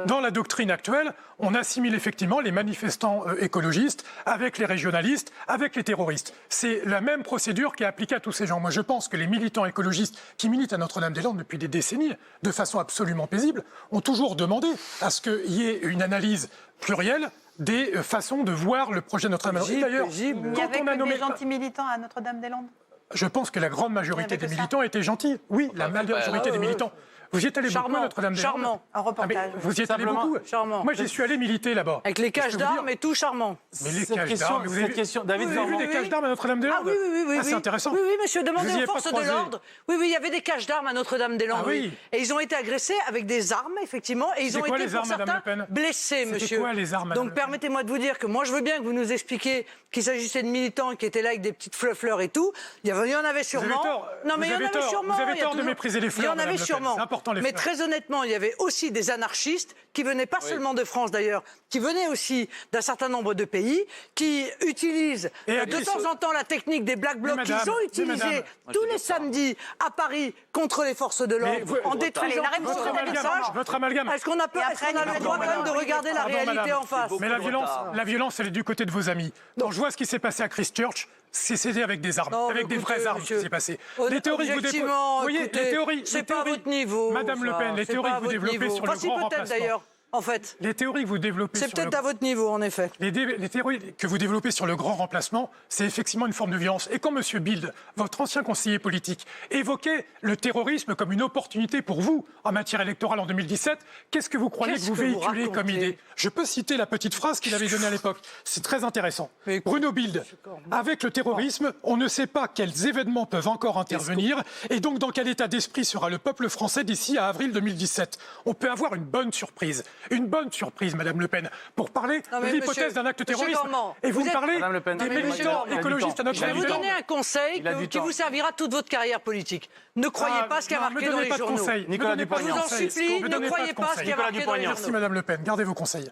Dans la doctrine actuelle, on assimile effectivement les manifestants écologistes avec les régionalistes, avec les terroristes. C'est la même procédure qui est appliquée à tous ces gens. Moi, je pense que les militants écologistes qui militent à Notre-Dame-des-Landes depuis des décennies, de façon absolument paisible, ont toujours demandé à ce qu'il y ait une analyse plurielle des façons de voir le projet Notre-Dame-des-Landes. D'ailleurs, quand on a nommé des gentils militants à Notre-Dame-des-Landes. Je pense que la grande majorité des militants étaient gentils. Oui, la majorité des militants. Vous y êtes allé beaucoup à Notre-Dame-des-Landes? Charmant, un reportage. Vous y êtes allé beaucoup? Charmant. Moi, j'y suis allé militer là-bas. Avec les caches d'armes et tout, charmant. Mais les caches d'armes, vous avez vu des caches d'armes à Notre-Dame-des-Landes? Ah oui. C'est intéressant. Oui, monsieur, demandez aux forces de l'ordre. Oui, il y avait des caches d'armes à Notre-Dame-des-Landes. Ah oui. Et ils ont été agressés avec des armes, effectivement, et ils ont été, pour certains, blessés, monsieur. C'était quoi les armes, Madame Donc permettez-moi de vous dire que moi, je veux bien que vous nous expliquiez qu'il s'agissait de militants qui étaient là avec des petites fleurs et tout. Il y en avait sûrement. Non, mais il y en avait sûrement. Vous avez tort de mépriser les fleurs. Il y en avait sûrement. C'est important, les fleurs. Mais très honnêtement, il y avait aussi des anarchistes qui venaient pas seulement de France d'ailleurs, qui venaient aussi d'un certain nombre de pays, qui utilisent de temps en temps la technique des Black Blocs qu'ils ont utilisée tous les samedis à Paris contre les forces de l'ordre, en détruisant votre amalgame. Est-ce qu'on a le droit quand même de regarder la réalité en face? Mais la violence, elle est du côté de vos amis. Quand je vois ce qui s'est passé à Christchurch, c'est avec des armes, avec des vraies armes qui s'est passé. Les théories que vous développez, vous voyez, les théories, c'est pas à votre niveau. Madame Le Pen, les théories que vous développez sur le grand remplacement. D'ailleurs. En fait, les théories que vous développez c'est peut-être à votre niveau, en effet. Les théories que vous développez sur le grand remplacement, c'est effectivement une forme de violence. Et quand M. Bild, votre ancien conseiller politique, évoquait le terrorisme comme une opportunité pour vous en matière électorale en 2017, qu'est-ce que vous croyez que vous véhiculez comme idée? Je peux citer la petite phrase qu'il avait donnée à l'époque. C'est très intéressant. Bruno Bild, avec le terrorisme, on ne sait pas quels événements peuvent encore intervenir et donc dans quel état d'esprit sera le peuple français d'ici à avril 2017. On peut avoir une bonne surprise. Une bonne surprise, Madame Le Pen, pour parler de l'hypothèse d'un acte terroriste. Et vous me parlez des militants écologistes à Notre-Dame-des-Landes. Je vais vous donner un conseil qui vous servira toute votre carrière politique. Ne croyez pas ce qui a marqué dans les journaux. Nicolas Dupont-Aignan. Je vous en supplie, ne croyez pas ce qui a marqué dans les journaux. Merci, Madame Le Pen. Gardez vos conseils.